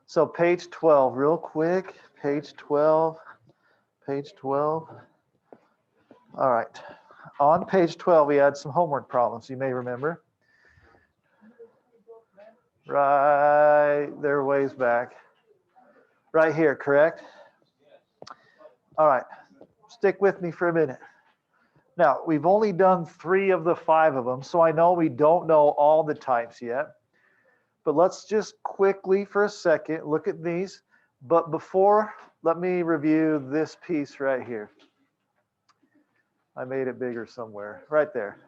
So page 12, real quick, page 12, page 12. All right, on page 12, we had some homework problems, you may remember. Right there, ways back. Right here, correct? All right, stick with me for a minute. Now, we've only done 3 of the 5 of them, so I know we don't know all the types yet. But let's just quickly for a second look at these. But before, let me review this piece right here. I made it bigger somewhere, right there.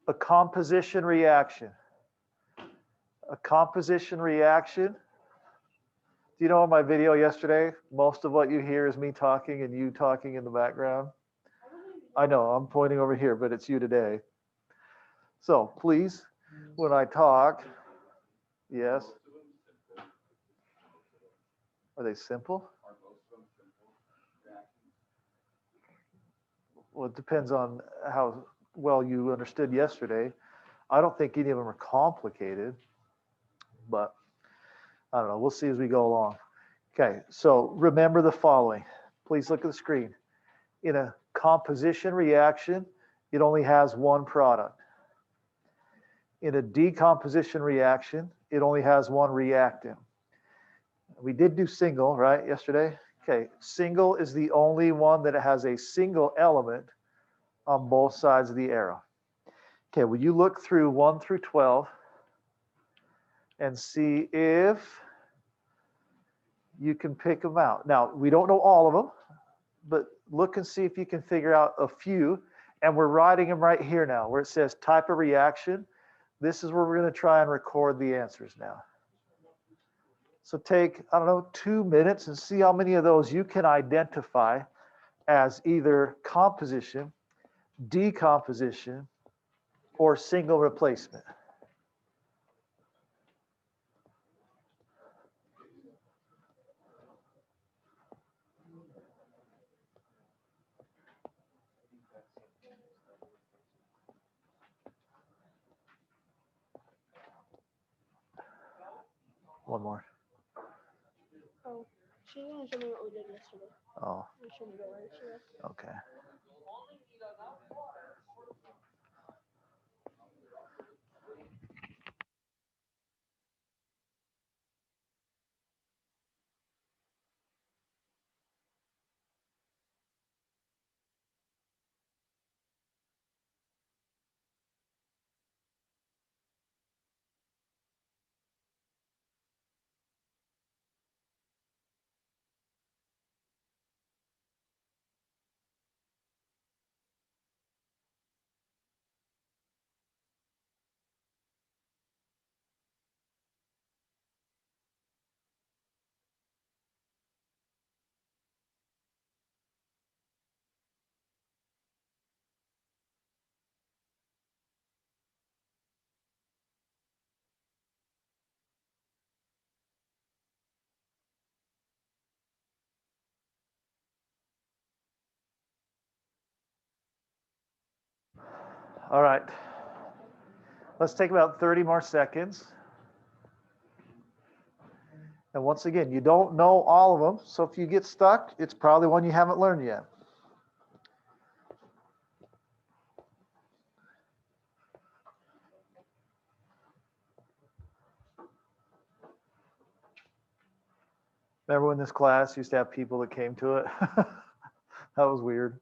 A composition reaction. A composition reaction. Do you know in my video yesterday, most of what you hear is me talking and you talking in the background? I know, I'm pointing over here, but it's you today. So please, when I talk, yes. Are they simple? Well, it depends on how well you understood yesterday. I don't think any of them are complicated, but I don't know. We'll see as we go along. Okay, so remember the following. Please look at the screen. In a composition reaction, it only has one product. In a decomposition reaction, it only has one reactant. We did do single, right, yesterday? Okay, single is the only one that has a single element on both sides of the arrow. Okay, will you look through 1 through 12 and see if you can pick them out. Now, we don't know all of them, but look and see if you can figure out a few. And we're writing them right here now where it says type of reaction. This is where we're going to try and record the answers now. So take, I don't know, 2 minutes and see how many of those you can identify as either composition, decomposition, or single replacement. One more. Oh, she didn't show me what we did yesterday. Oh. Show me the words. Okay. All right. Let's take about 30 more seconds. And once again, you don't know all of them, so if you get stuck, it's probably one you haven't learned yet. Remember when this class used to have people that came to it? That was weird.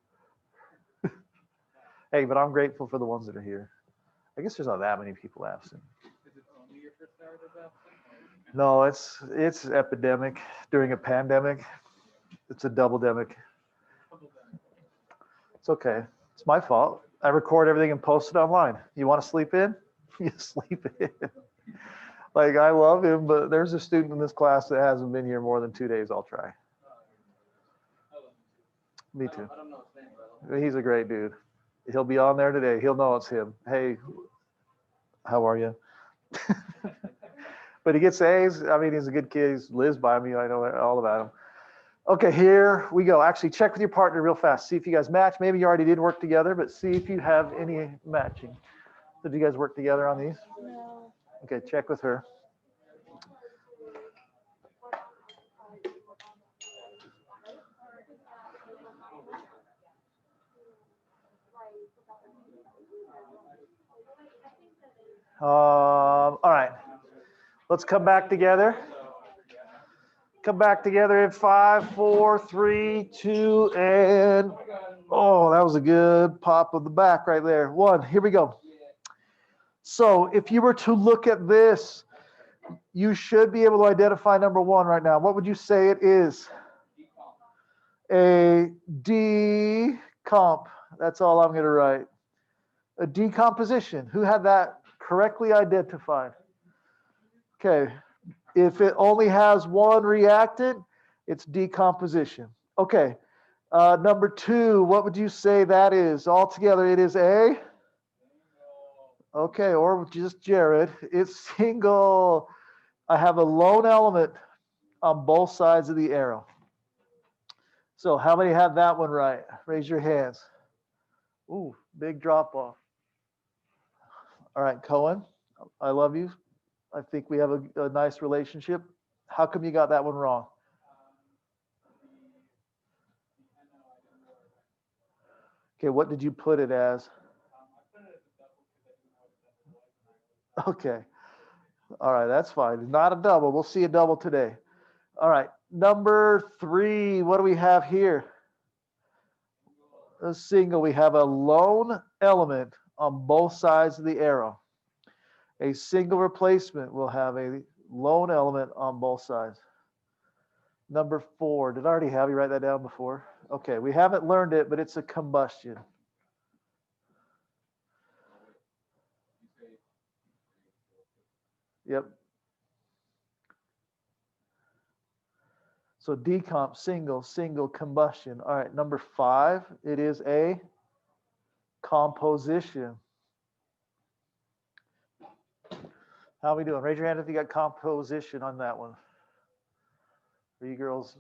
Hey, but I'm grateful for the ones that are here. I guess there's not that many people absent. Is it only your first hour that's absent? No, it's epidemic during a pandemic. It's a double-demic. It's okay. It's my fault. I record everything and post it online. You want to sleep in? You sleep in. Like, I love him, but there's a student in this class that hasn't been here more than 2 days. I'll try. Me too. I don't know his name, but He's a great dude. He'll be on there today. He'll know it's him. Hey, how are you? But he gets A's. I mean, he's a good kid. He lives by me. I know all about him. Okay, here we go. Actually, check with your partner real fast. See if you guys match. Maybe you already did work together, but see if you have any matching. Did you guys work together on these? No. Okay, check with her. All right. Let's come back together. Come back together in 5, 4, 3, 2, and oh, that was a good pop of the back right there. 1. Here we go. So if you were to look at this, you should be able to identify number 1 right now. What would you say it is? A decomp. That's all I'm going to write. A decomposition. Who had that correctly identified? Okay. If it only has one reactant, it's decomposition. Okay. Number 2, what would you say that is? Altogether, it is a? Okay, or just Jared. It's single. I have a lone element on both sides of the arrow. So how many have that one right? Raise your hands. Ooh, big drop off. All right, Cohen, I love you. I think we have a nice relationship. How come you got that one wrong? Okay, what did you put it as? Okay. All right, that's fine. Not a double. We'll see a double today. All right, number 3, what do we have here? A single. We have a lone element on both sides of the arrow. A single replacement will have a lone element on both sides. Number 4, did I already have you write that down before? Okay, we haven't learned it, but it's a combustion. Yep. So decomp, single combustion. All right, number 5, it is a composition. How are we doing? Raise your hand if you got composition on that one. For you girls,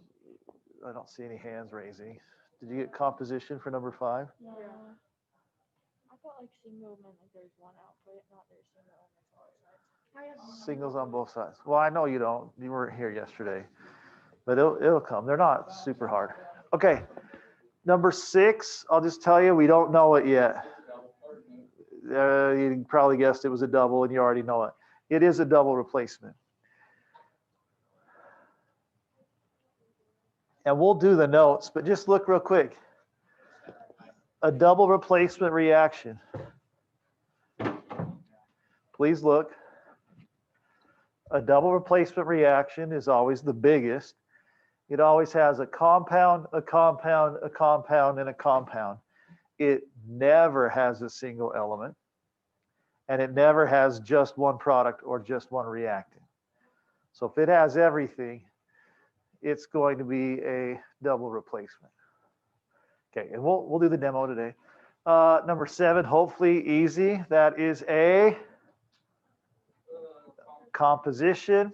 I don't see any hands raising. Did you get composition for number 5? Yeah. I thought like single meant like there's one output, not there's single elements on both sides. Singles on both sides. Well, I know you don't. You weren't here yesterday. But it'll come. They're not super hard. Okay. Number 6, I'll just tell you, we don't know it yet. You probably guessed it was a double and you already know it. It is a double replacement. And we'll do the notes, but just look real quick. A double replacement reaction. Please look. A double replacement reaction is always the biggest. It always has a compound, a compound, a compound, and a compound. It never has a single element, and it never has just one product or just one reactant. So if it has everything, it's going to be a double replacement. Okay, and we'll do the demo today. Number 7, hopefully easy. That is a composition.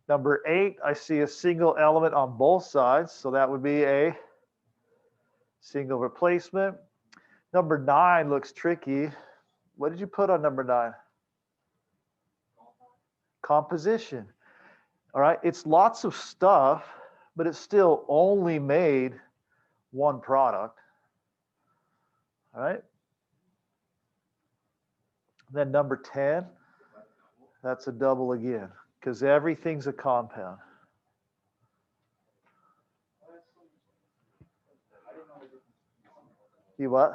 Number 8, I see a single element on both sides, so that would be a single replacement. Number 9 looks tricky. What did you put on number 9? Composition. All right, it's lots of stuff, but it still only made one product. All right. Then number 10, that's a double again, because everything's a compound. You what?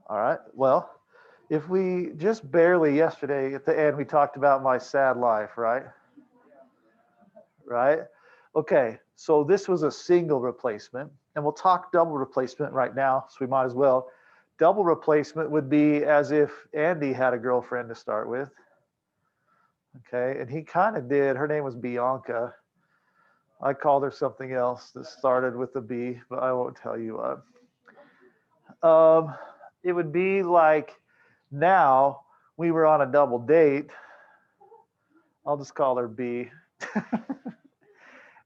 All right, well, if we just barely yesterday at the end, we talked about my sad life, right? Right? Okay, so this was a single replacement, and we'll talk double replacement right now, so we might as well. Double replacement would be as if Andy had a girlfriend to start with. Okay, and he kind of did. Her name was Bianca. I called her something else that started with a B, but I won't tell you what. It would be like now we were on a double date. I'll just call her B.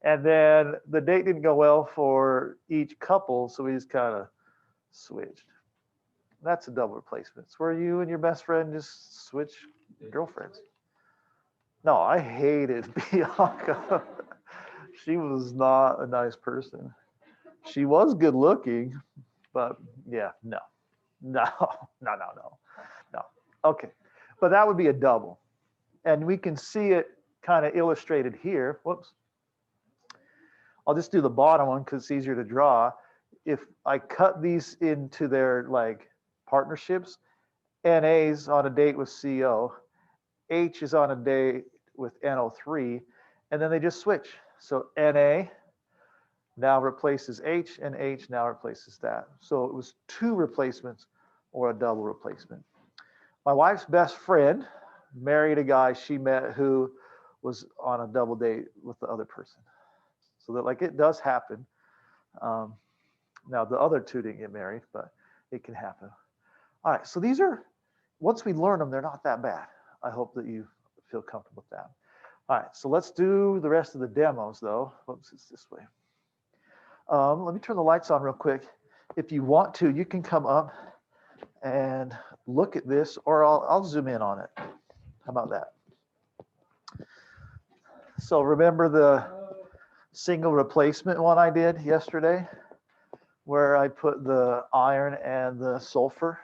And then the date didn't go well for each couple, so we just kind of switched. That's a double replacement. It's where you and your best friend just switch girlfriends. No, I hated Bianca. She was not a nice person. She was good looking, but yeah, no. No, no. Okay, but that would be a double. And we can see it kind of illustrated here. Whoops. I'll just do the bottom one because it's easier to draw. If I cut these into their like partnerships, NA's on a date with CO, H is on a date with NO3, and then they just switch. So Na now replaces H, and H now replaces that. So it was two replacements or a double replacement. My wife's best friend married a guy she met who was on a double date with the other person. So that like it does happen. Now the other two didn't get married, but it can happen. All right, so these are, once we learn them, they're not that bad. I hope that you feel comfortable with that. All right, so let's do the rest of the demos though. Whoops, it's this way. Let me turn the lights on real quick. If you want to, you can come up and look at this, or I'll zoom in on it. How about that? So remember the single replacement one I did yesterday, where I put the iron and the sulfur?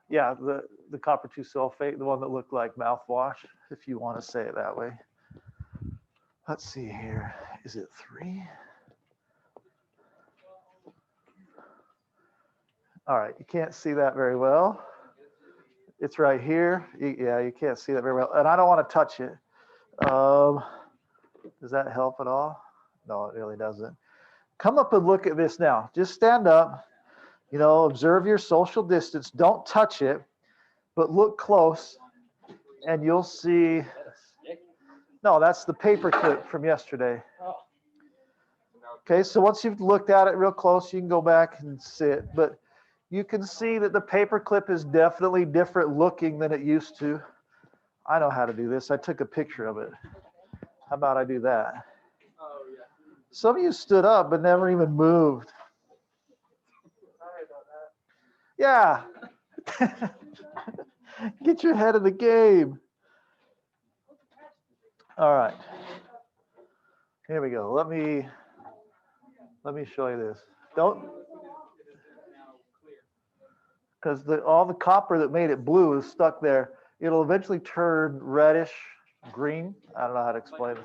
Yeah, the copper 2 sulfate, the one that looked like mouthwash, if you want to say it that way. Let's see here. Is it 3? All right, you can't see that very well. It's right here. Yeah, you can't see that very well. And I don't want to touch it. Does that help at all? No, it really doesn't. Come up and look at this now. Just stand up, you know, observe your social distance. Don't touch it, but look close and you'll see. No, that's the paper clip from yesterday. Okay, so once you've looked at it real close, you can go back and sit. But you can see that the paper clip is definitely different looking than it used to. I know how to do this. I took a picture of it. How about I do that? Oh, yeah. Some of you stood up but never even moved. Yeah. Get your head in the game. All right. Here we go. Let me show you this. Don't, because all the copper that made it blue is stuck there. It'll eventually turn reddish green. I don't know how to explain it.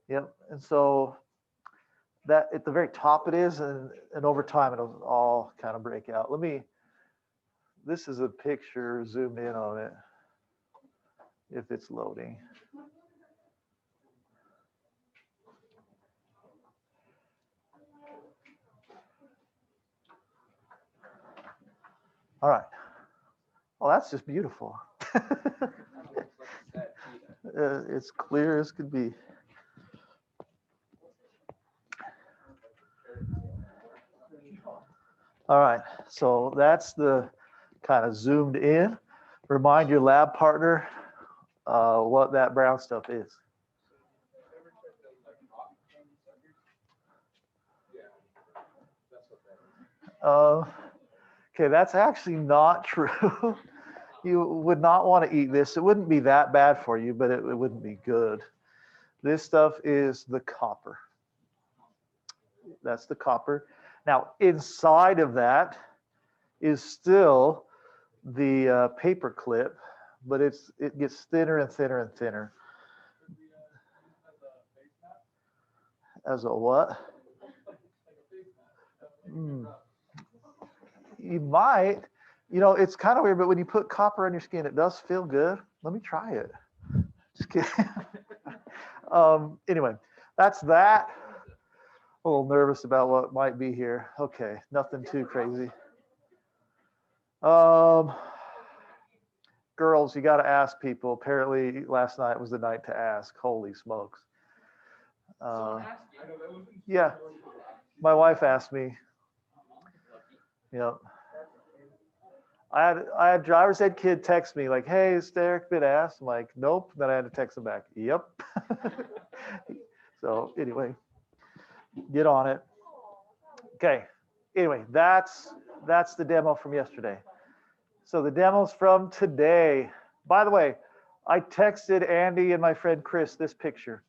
Yep. And so that at the very top it is, and over time it'll all kind of break out. This is a picture zoomed in on it, if it's loading. All right. Oh, that's just beautiful. It's clear as could be. All right, so that's the kind of zoomed in. Remind your lab partner what that brown stuff is. Okay, that's actually not true. You would not want to eat this. It wouldn't be that bad for you, but it wouldn't be good. This stuff is the copper. That's the copper. Now, inside of that is still the paper clip, but it gets thinner and thinner and thinner. As a what? You might. You know, it's kind of weird, but when you put copper on your skin, it does feel good. Let me try it. Just kidding. Anyway, that's that. A little nervous about what might be here. Okay, nothing too crazy. Girls, you got to ask people. Apparently, last night was the night to ask. Holy smokes. Yeah, my wife asked me. You know, I had driver's ed kid text me like, "Hey, is Derek been asked?" I'm like, "Nope." Then I had to text him back. Yep. So anyway, get on it. Okay. Anyway, that's the demo from yesterday. So the demos from today. By the way, I texted Andy and my friend Chris this picture.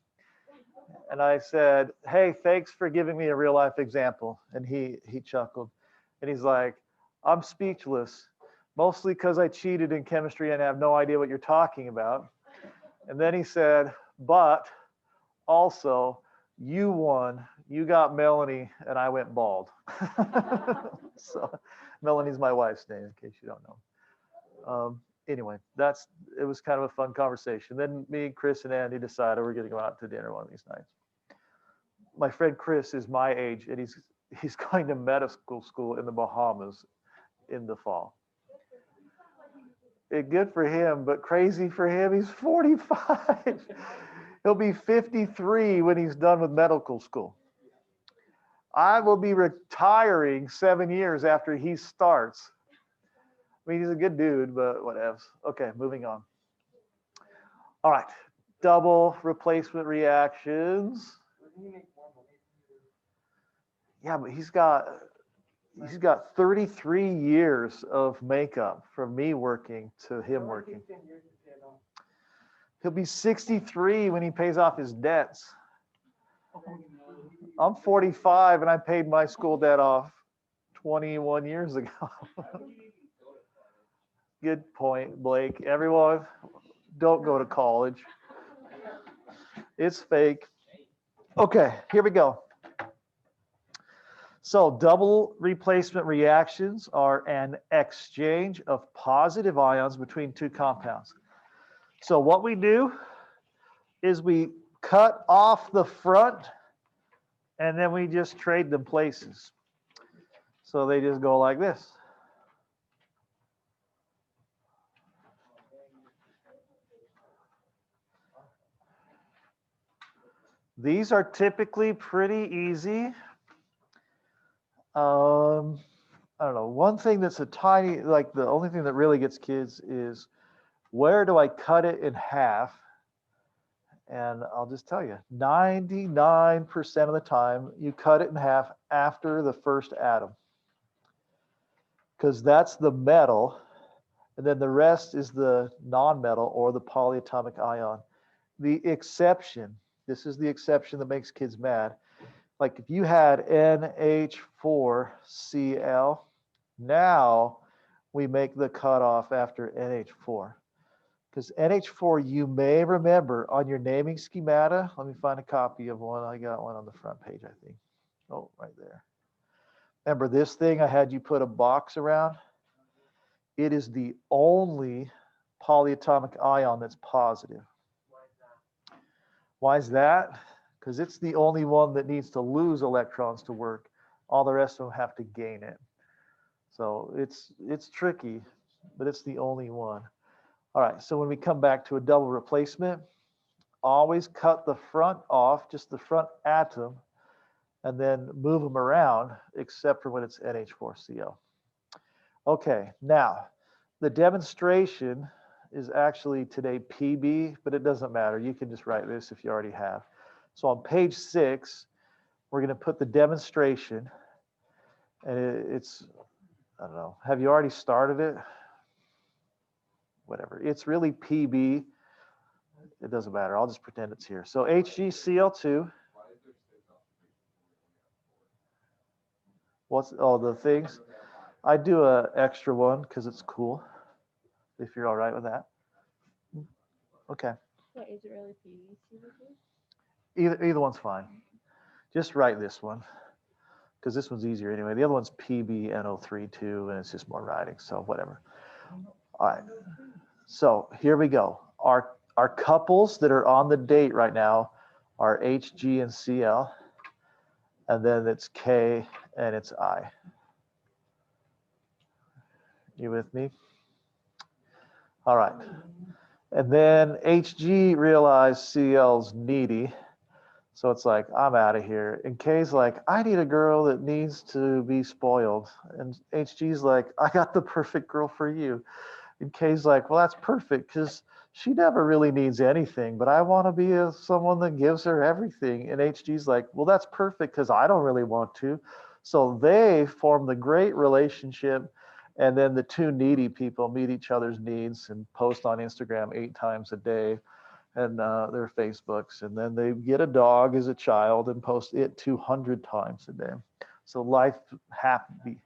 And I said, hey, thanks for giving me a real life example. And he chuckled. And he's like, I'm speechless, mostly because I cheated in chemistry and have no idea what you're talking about. And then he said, but also, you won. You got Melanie, and I went bald. So Melanie's my wife's name, in case you don't know. Anyway, it was kind of a fun conversation. Then me, Chris, and Andy decided we're going to go out to dinner one of these nights. My friend Chris is my age, and he's going to medical school in the Bahamas in the fall. Good for him, but crazy for him. He's 45. He'll be 53 when he's done with medical school. I will be retiring 7 years after he starts. I mean, he's a good dude, but whatever. Okay, moving on. All right, double replacement reactions. Yeah, but he's got 33 years of makeup from me working to him working. He'll be 63 when he pays off his debts. I'm 45 and I paid my school debt off 21 years ago. Good point, Blake. Everyone, don't go to college. It's fake. Okay, here we go. So double replacement reactions are an exchange of positive ions between two compounds. So what we do is we cut off the front and then we just trade them places. So they just go like this. These are typically pretty easy. I don't know. One thing that's like the only thing that really gets kids is where do I cut it in half? And I'll just tell you, 99% of the time, you cut it in half after the first atom. Because that's the metal, and then the rest is the non-metal or the polyatomic ion. The exception, this is the exception that makes kids mad. Like if you had NH4Cl, now we make the cutoff after NH4. Because NH4, you may remember on your naming schemata, let me find a copy of one. I got one on the front page, I think. Oh, right there. Remember this thing I had you put a box around? It is the only polyatomic ion that's positive. Why is that? Because it's the only one that needs to lose electrons to work. All the rest of them have to gain it. So it's tricky, but it's the only one. All right, so when we come back to a double replacement, always cut the front off, just the front atom, and then move them around, except for when it's NH4Cl. Okay, now the demonstration is actually today PB, but it doesn't matter. You can just write this if you already have. So on page 6, we're going to put the demonstration, and it's, I don't know, have you already started it? Whatever. It's really PB. It doesn't matter. I'll just pretend it's here. So HgCl2. What's the things? I do an extra one because it's cool. If you're all right with that. Okay. Wait, is it really PVC? Either one's fine. Just write this one because this one's easier anyway. The other one's PbNO3 too, and it's just more writing. So whatever. All right. So here we go. Our couples that are on the date right now are Hg and Cl, and then it's K and it's I. You with me? All right. And then Hg realized Cl's needy. So it's like, I'm out of here. And K's like, I need a girl that needs to be spoiled. And Hg's like, I got the perfect girl for you. And K's like, well, that's perfect because she never really needs anything, but I want to be someone that gives her everything. And Hg's like, well, that's perfect because I don't really want to. So they form the great relationship. And then the two needy people meet each other's needs and post on Instagram 8 times a day. and their Facebooks, and then they get a dog as a child and post it 200 times a day. So life happy.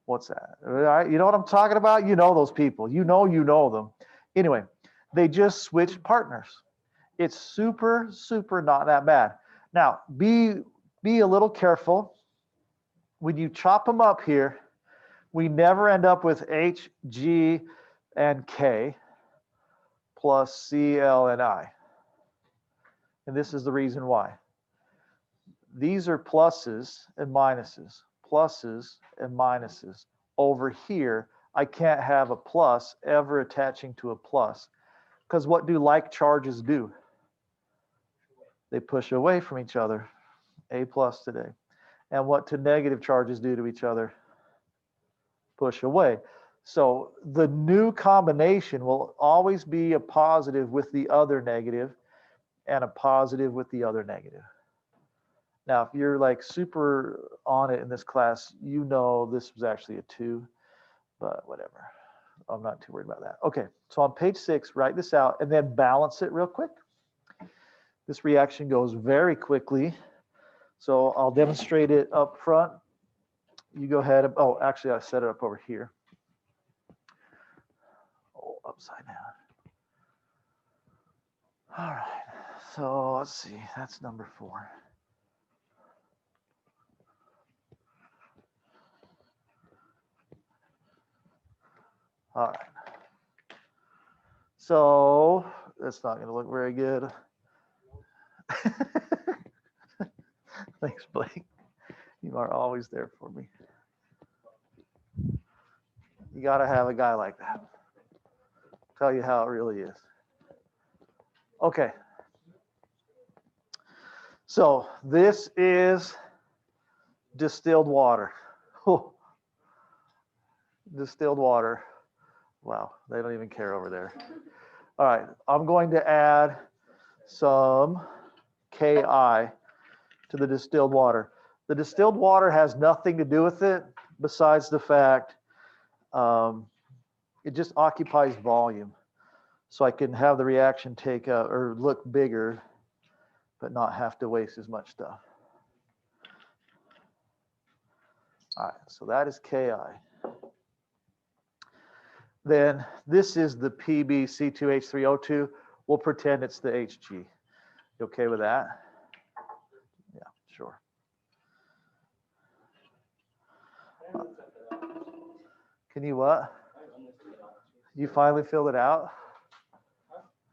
What's that? All right, you know what I'm talking about? You know those people. You know them. Anyway, they just switched partners. It's super, super not that bad. Now, be a little careful. When you chop them up here, we never end up with H, G, and K plus C, L, and I. And this is the reason why. These are pluses and minuses, pluses and minuses. Over here, I can't have a plus ever attaching to a plus, because what do like charges do? They push away from each other. A plus today. And what do negative charges do to each other? Push away. So the new combination will always be a positive with the other negative and a positive with the other negative. Now, if you're like super on it in this class, you know this was actually a 2, but whatever. I'm not too worried about that. Okay, so on page 6, write this out and then balance it real quick. This reaction goes very quickly, so I'll demonstrate it up front. You go ahead. Oh, actually, I set it up over here. Oh, upside down. All right, so let's see. That's number 4. All right. So that's not going to look very good. Thanks, Blake. You are always there for me. You got to have a guy like that. Tell you how it really is. Okay. So this is distilled water. Oh. Distilled water. Wow, they don't even care over there. All right, I'm going to add some Ki to the distilled water. The distilled water has nothing to do with it besides the fact it just occupies volume. So I can have the reaction take or look bigger, but not have to waste as much stuff. All right, so that is Ki. Then this is the PbC2H3O2. We'll pretend it's the Hg. You okay with that? Yeah, sure. Can you what? You finally filled it out?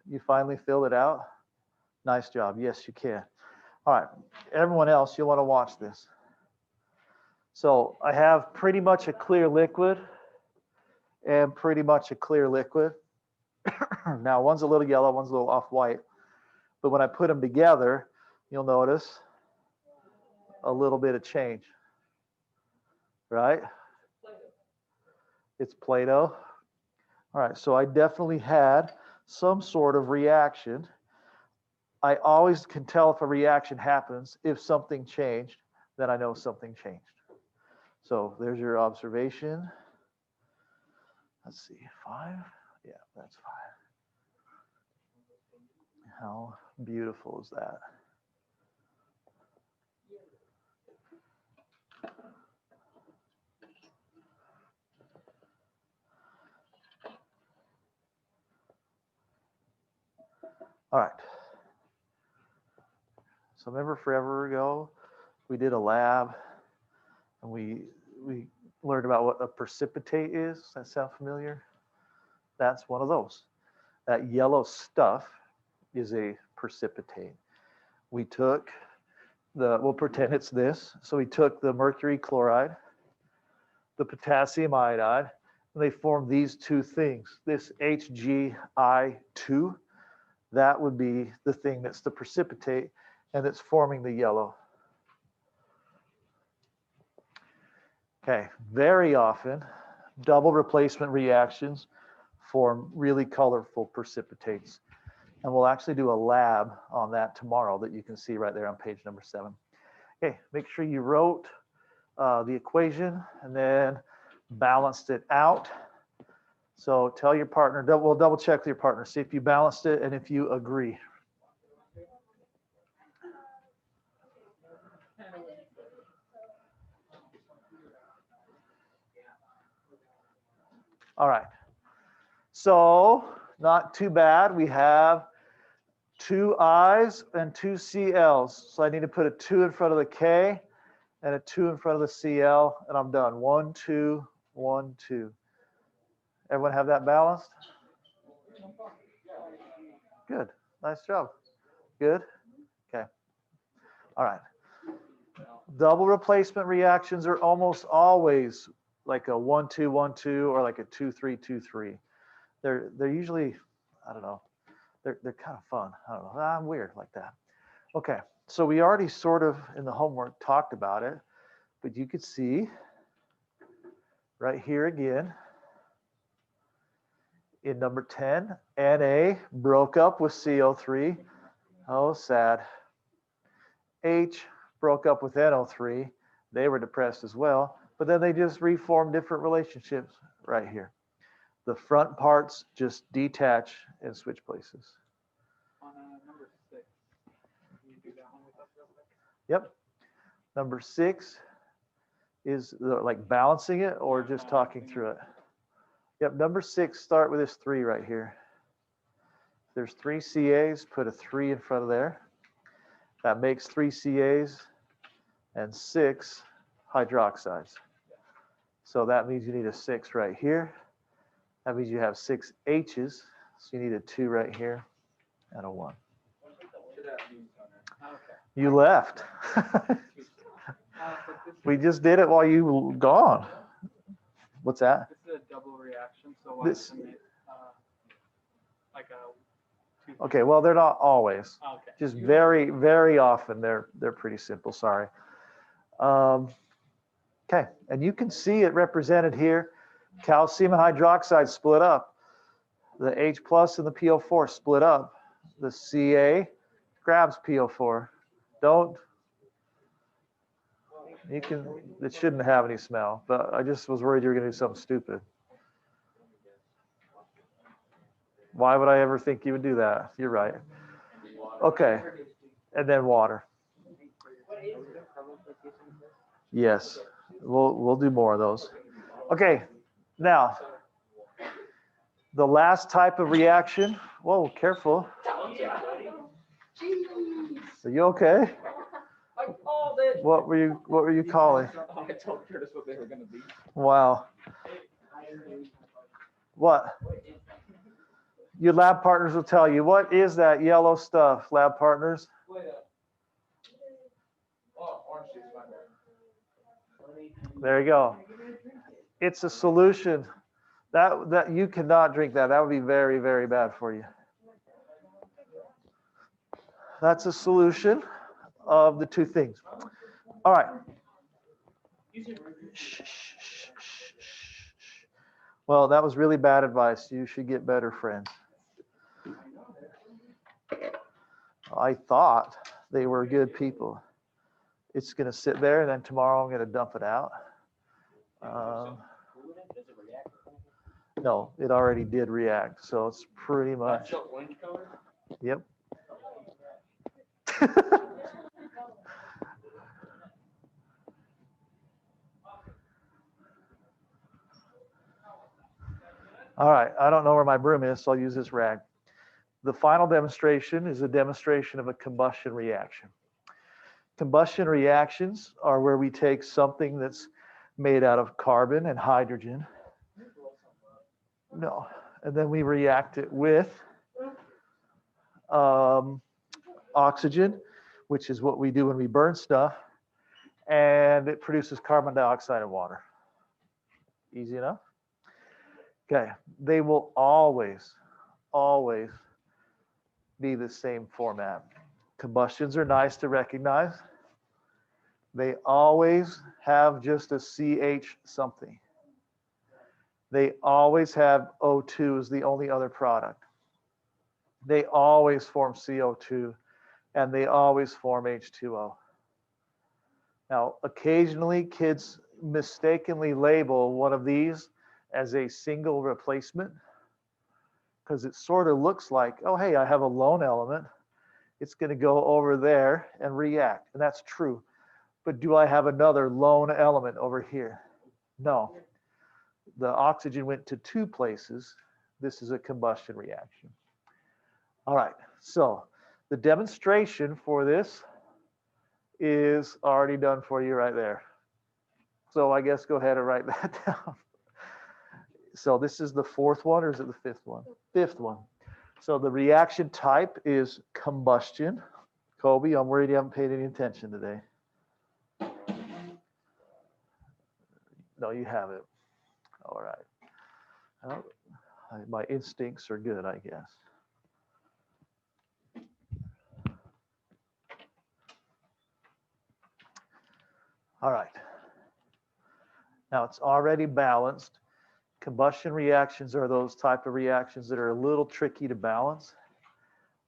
You finally filled it out? Nice job. Yes, you can. All right. Everyone else, you'll want to watch this. So I have pretty much a clear liquid and pretty much a clear liquid. Now, one's a little yellow, one's a little off-white. But when I put them together, you'll notice a little bit of change, right? It's Play-Doh. All right, so I definitely had some sort of reaction. I always can tell if a reaction happens. If something changed, then I know something changed. So there's your observation. Let's see, 5? Yeah, that's 5. How beautiful is that? All right. So remember forever ago, we did a lab and we learned about what a precipitate is. Does that sound familiar? That's one of those. That yellow stuff is a precipitate. We took we'll pretend it's this. So we took the mercury chloride, the potassium iodide, and they formed these two things. This HgI2, that would be the thing that's the precipitate and it's forming the yellow. Okay, very often, double replacement reactions form really colorful precipitates. And we'll actually do a lab on that tomorrow that you can see right there on page number 7. Okay, make sure you wrote the equation and then balanced it out. So tell your partner, we'll double check with your partner, see if you balanced it and if you agree. All right. So not too bad. We have 2 I's and 2 CL's. So I need to put a 2 in front of the K and a 2 in front of the CL, and I'm done. 1, 2, 1, 2. Everyone have that balanced? Good. Nice job. Good. Okay. All right. Double replacement reactions are almost always like a 1, 2, 1, 2, or like a 2, 3, 2, 3. They're usually, I don't know, they're kind of fun. I don't know. I'm weird like that. Okay. So we already sort of in the homework talked about it, but you could see right here again in number 10, Na broke up with CO3. Oh, sad. H broke up with NO3. They were depressed as well, but then they just reformed different relationships right here. The front parts just detach and switch places. On number 6, can you do that one with us real quick? Yep. Number 6 is like balancing it or just talking through it. Yep. Number 6, start with this 3 right here. There's 3 CAs, put a 3 in front of there. That makes 3 CAs and 6 hydroxides. So that means you need a 6 right here. That means you have 6 H's. So you need a 2 right here and a 1. You left. We just did it while you were gone. What's that? This is a double reaction, so This- like a 2. Okay, well, they're not always. Okay. Just very, very often they're pretty simple. Sorry. Okay, and you can see it represented here. Calcium and hydroxide split up. The H plus and the PO4 split up. The Ca grabs PO4. Don't. You can. It shouldn't have any smell, but I just was worried you were going to do something stupid. Why would I ever think you would do that? You're right. Okay, and then water. Yes, we'll do more of those. Okay, now the last type of reaction. Whoa, careful. Are you okay? I called it. What were you calling? I told Curtis what they were going to be. Wow. What? Your lab partners will tell you. What is that yellow stuff, lab partners? There you go. It's a solution. That you cannot drink that. That would be very, very bad for you. That's a solution of the 2 things. All right. Well, that was really bad advice. You should get better friends. I thought they were good people. It's going to sit there, and then tomorrow I'm going to dump it out. No, it already did react, so it's pretty much. Yep. All right, I don't know where my broom is, so I'll use this rag. The final demonstration is a demonstration of a combustion reaction. Combustion reactions are where we take something that's made out of carbon and hydrogen. No, and then we react it with oxygen, which is what we do when we burn stuff, and it produces carbon dioxide and water. Easy enough? Okay, they will always be the same format. Combustions are nice to recognize. They always have just a CH something. They always have O2 as the only other product. They always form CO2, and they always form H2O. Now, occasionally kids mistakenly label one of these as a single replacement because it sort of looks like, oh, hey, I have a lone element. It's going to go over there and react. And that's true. But do I have another lone element over here? No. The oxygen went to two places. This is a combustion reaction. All right. So the demonstration for this is already done for you right there. So I guess go ahead and write that down. So this is the fourth one, or is it the fifth one? Fifth one. So the reaction type is combustion. Kobe, I'm worried you haven't paid any attention today. No, you haven't. All right. Well, my instincts are good, I guess. All right. Now it's already balanced. Combustion reactions are those type of reactions that are a little tricky to balance.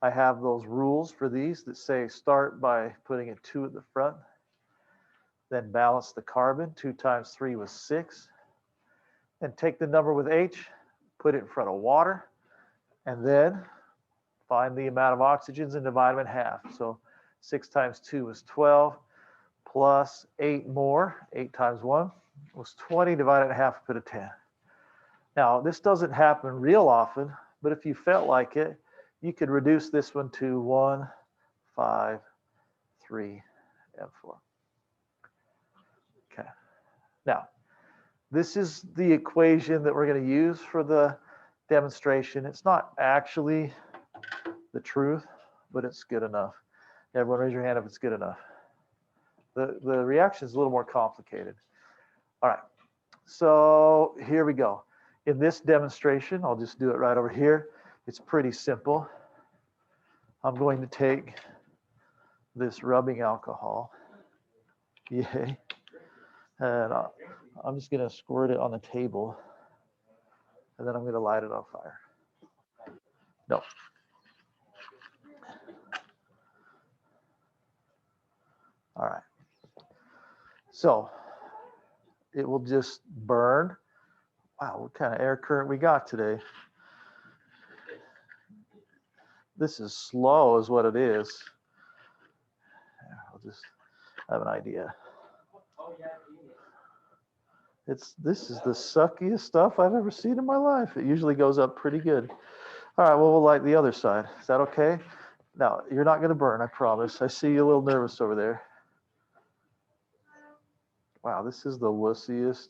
I have those rules for these that say start by putting a 2 at the front, then balance the carbon. 2 times 3 was 6. And take the number with H, put it in front of water, and then find the amount of oxygens and divide them in half. So 6 times 2 was 12, plus 8 more. 8 times 1 was 20, divided in half, put a 10. Now, this doesn't happen real often, but if you felt like it, you could reduce this one to 1, 5, 3, and 4. Okay. Now, this is the equation that we're going to use for the demonstration. It's not actually the truth, but it's good enough. Everyone raise your hand if it's good enough. The reaction is a little more complicated. All right, so here we go. In this demonstration, I'll just do it right over here. It's pretty simple. I'm going to take this rubbing alcohol, yay, and I'm just going to squirt it on the table, and then I'm going to light it on fire. No. All right. So it will just burn. Wow, what kind of air current we got today? This is slow is what it is. I'll just have an idea. This is the suckiest stuff I've ever seen in my life. It usually goes up pretty good. All right, well, we'll light the other side. Is that okay? Now, you're not going to burn, I promise. I see you a little nervous over there. Wow, this is the wussiest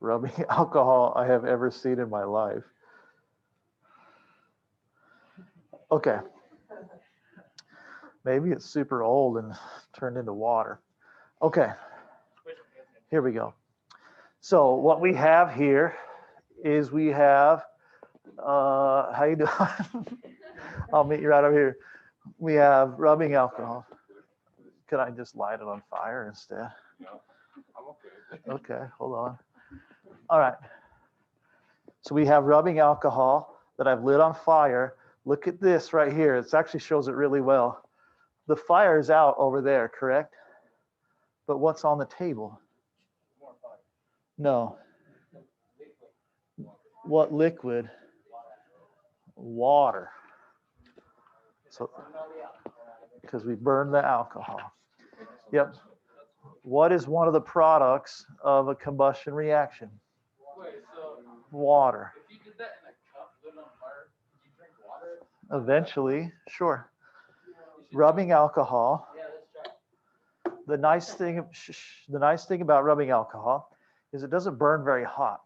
rubbing alcohol I have ever seen in my life. Okay. Maybe it's super old and turned into water. Okay, here we go. So what we have here is we have, how you doing? I'll meet you right over here. We have rubbing alcohol. Could I just light it on fire instead? No, I'm okay. Okay, hold on. All right. So we have rubbing alcohol that I've lit on fire. Look at this right here. It actually shows it really well. The fire is out over there, correct? But what's on the table? No. What liquid? Water. So, because we burned the alcohol. Yep. What is one of the products of a combustion reaction? Water. If you did that in a cup, lit it on fire, would you drink water? Eventually, sure. Rubbing alcohol. The nice thing about rubbing alcohol is it doesn't burn very hot.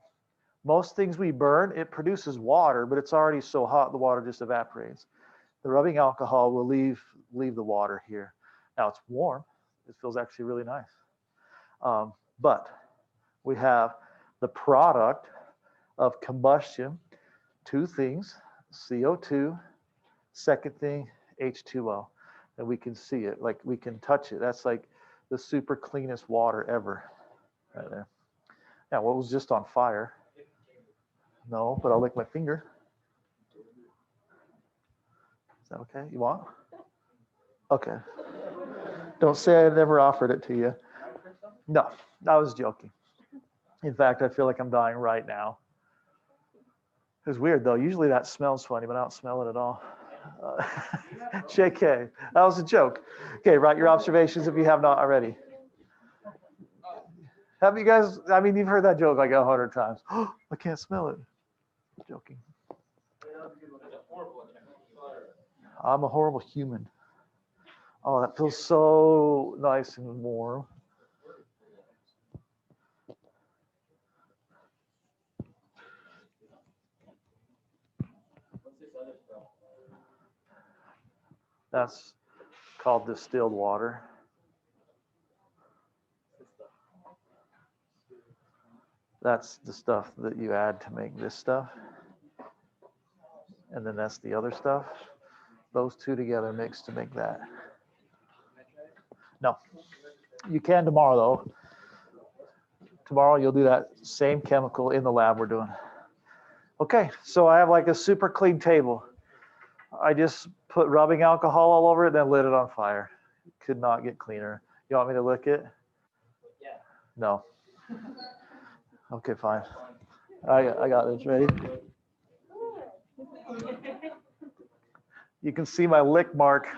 Most things we burn, it produces water, but it's already so hot the water just evaporates. The rubbing alcohol will leave the water here. Now it's warm. It feels actually really nice. But we have the product of combustion, 2 things, CO2, second thing, H2O. And we can see it, like we can touch it. That's like the super cleanest water ever, right there. Now, what was just on fire? No, but I'll lick my finger. Is that okay? You want? Okay. Don't say I never offered it to you. No, I was joking. In fact, I feel like I'm dying right now. It's weird though. Usually that smells funny, but I don't smell it at all. JK, that was a joke. Okay, write your observations if you have not already. Have you guys, I mean, you've heard that joke like 100 times. Oh, I can't smell it. Joking. I'm a horrible human. Oh, that feels so nice and warm. That's called distilled water. That's the stuff that you add to make this stuff. And then that's the other stuff. Those two together mix to make that. No. You can tomorrow though. Tomorrow you'll do that same chemical in the lab we're doing. Okay, so I have like a super clean table. I just put rubbing alcohol all over it, then lit it on fire. Could not get cleaner. You want me to lick it? Yeah. No. Okay, fine. I got this. Ready? You can see my lick mark.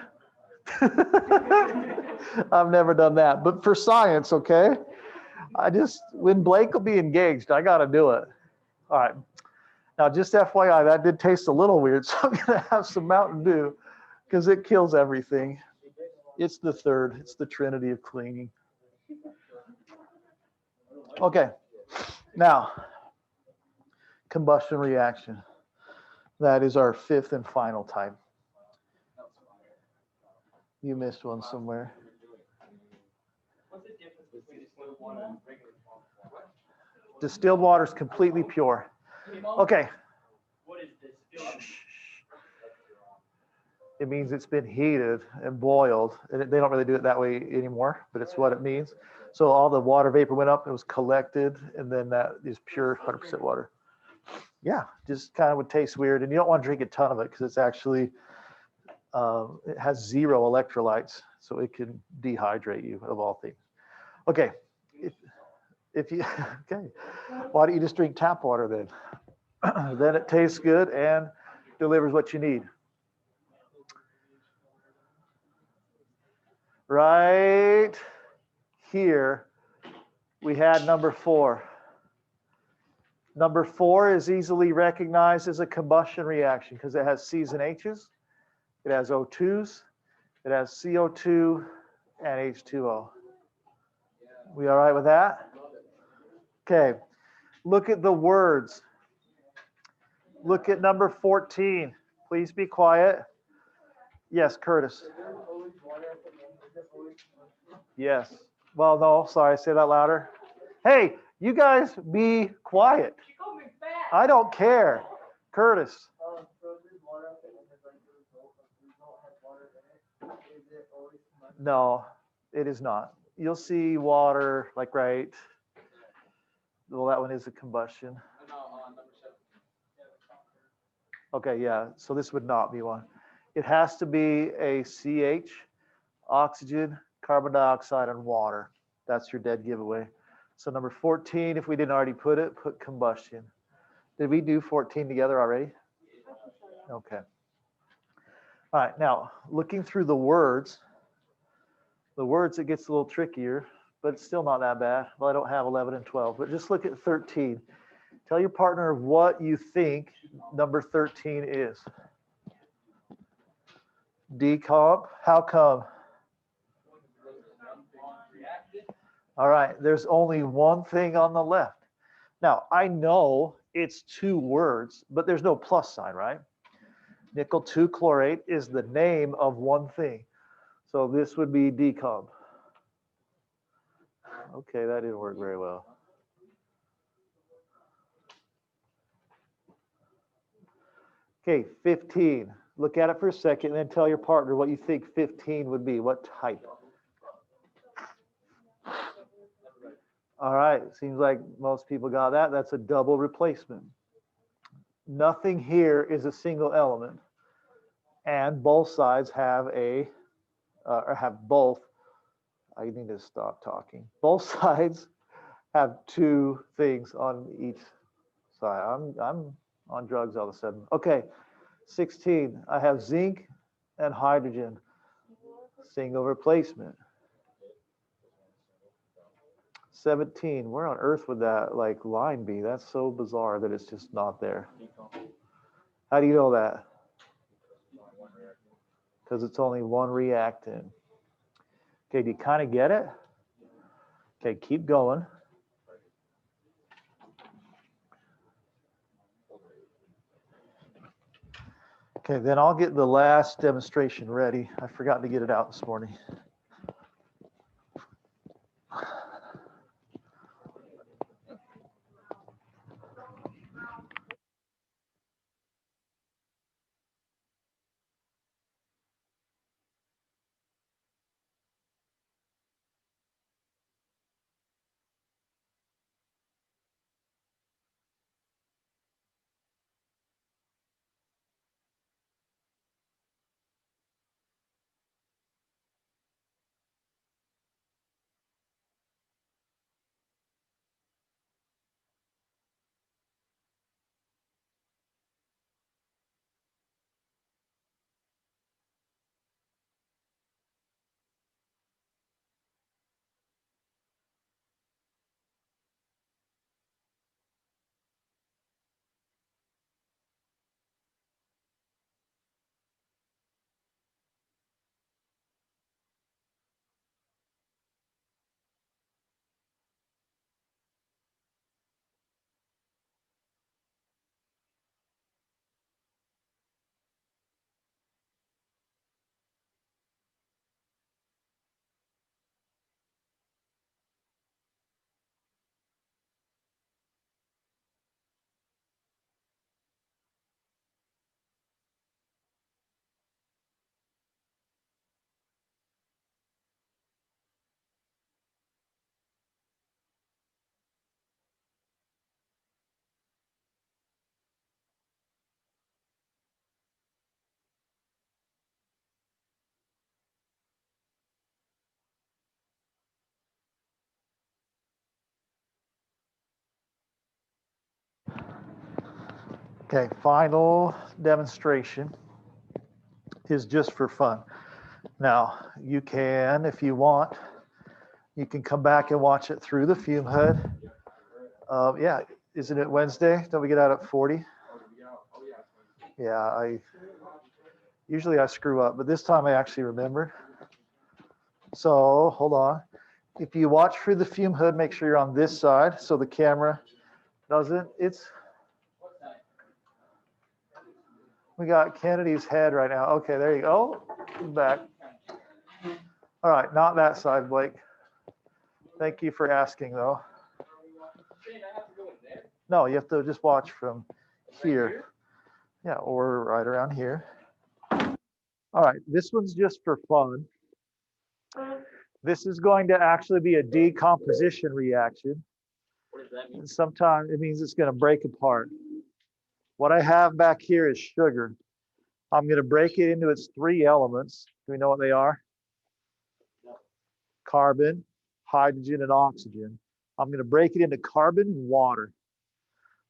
I've never done that, but for science, okay? When Blake will be engaged, I got to do it. All right. Now, just FYI, that did taste a little weird, so I'm going to have some Mountain Dew because it kills everything. It's the third. It's the trinity of cleaning. Okay. Now, combustion reaction. That is our fifth and final type. You missed one somewhere. What's the difference between distilled water and regular water? Distilled water is completely pure. Okay. What is distilled? It means it's been heated and boiled. And they don't really do it that way anymore, but it's what it means. So all the water vapor went up, it was collected, and then that is pure 100% water. Yeah, just kind of would taste weird. And you don't want to drink a ton of it because it's actually, it has 0 electrolytes. So it can dehydrate you of all things. Okay, if you, okay, why don't you just drink tap water then? Then it tastes good and delivers what you need. Right here, we had number 4. Number 4 is easily recognized as a combustion reaction because it has C's and H's, it has O2s, it has CO2 and H2O. We all right with that? Okay, look at the words. Look at number 14. Please be quiet. Yes, Curtis. Yes. Well, no, sorry, say that louder. Hey, you guys be quiet. I don't care. Curtis. No, it is not. You'll see water like right. Well, that one is a combustion. Okay, yeah, so this would not be one. It has to be a CH, oxygen, carbon dioxide, and water. That's your dead giveaway. So number 14, if we didn't already put it, put combustion. Did we do 14 together already? Okay. All right, now looking through the words, it gets a little trickier, but it's still not that bad. Well, I don't have 11 and 12, but just look at 13. Tell your partner what you think number 13 is. Decomp, how come? All right, there's only one thing on the left. Now, I know it's 2 words, but there's no plus sign, right? Nickel 2 chlorate is the name of one thing. So this would be decomp. Okay, that didn't work very well. Okay, 15. Look at it for a second and then tell your partner what you think 15 would be, what type. All right, seems like most people got that. That's a double replacement. Nothing here is a single element. And both sides have or have both. I need to stop talking. Both sides have 2 things on each side. on drugs all of a sudden. Okay, 16, I have zinc and hydrogen, single replacement. 17, where on earth would that like line be? That's so bizarre that it's just not there. How do you know that? Because it's only one reactant. Okay, do you kind of get it? Okay, keep going. Okay, then I'll get the last demonstration ready. I forgot to get it out this morning. Okay, final demonstration is just for fun. Now, you can, if you want, you can come back and watch it through the fume hood. Yeah, isn't it Wednesday? Don't we get out at 40? Yeah, usually I screw up, but this time I actually remembered. So hold on. If you watch through the fume hood, make sure you're on this side so the camera doesn't. We got Kennedy's head right now. Okay, there you go. Back. All right, not that side, Blake. Thank you for asking, though. No, you have to just watch from here. Yeah, or right around here. All right, this one's just for fun. This is going to actually be a decomposition reaction. What does that mean? And sometimes it means it's going to break apart. What I have back here is sugar. I'm going to break it into its three elements. Do we know what they are? No. Carbon, hydrogen, and oxygen. I'm going to break it into carbon and water.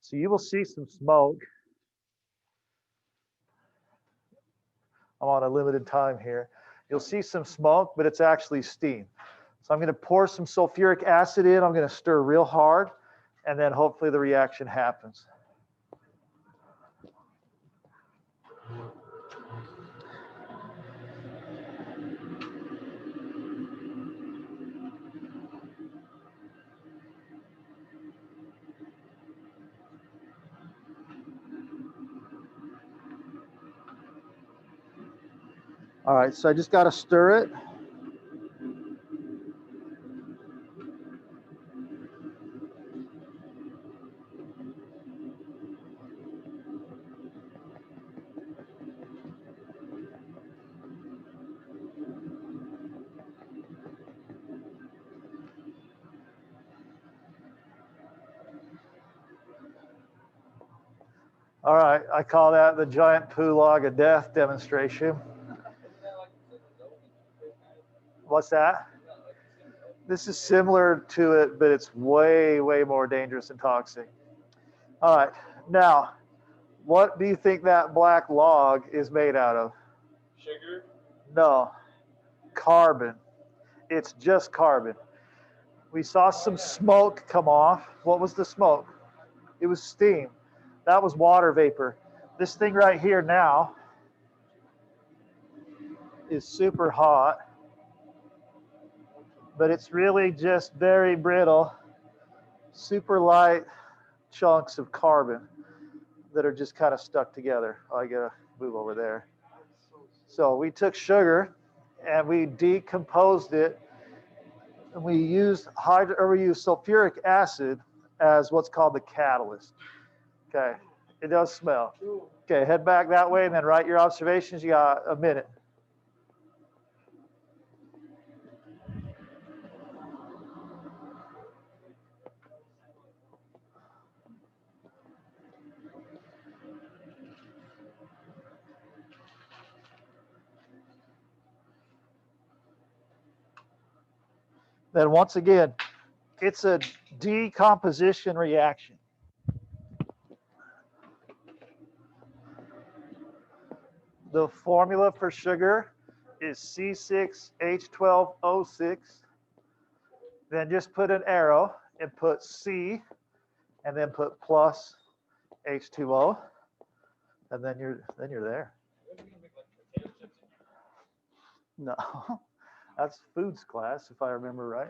So you will see some smoke. I'm on a limited time here. You'll see some smoke, but it's actually steam. So I'm going to pour some sulfuric acid in. I'm going to stir real hard, and then hopefully the reaction happens. All right, so I just got to stir it. All right, I call that the giant poo log of death demonstration. What's that? This is similar to it, but it's way, way more dangerous and toxic. All right, now What do you think that black log is made out of? Sugar. No, carbon. It's just carbon. We saw some smoke come off. What was the smoke? It was steam. That was water vapor. This thing right here now is super hot, but it's really just very brittle, super light chunks of carbon that are just kind of stuck together. Oh, I gotta move over there. So we took sugar and we decomposed it, and we used sulfuric acid as what's called the catalyst. Okay, it does smell. Okay, head back that way and then write your observations. You got a minute. Then once again, it's a decomposition reaction. The formula for sugar is C6H12O6. Then just put an arrow and put C and then put plus H2O. And then you're there. No, that's foods class, if I remember right.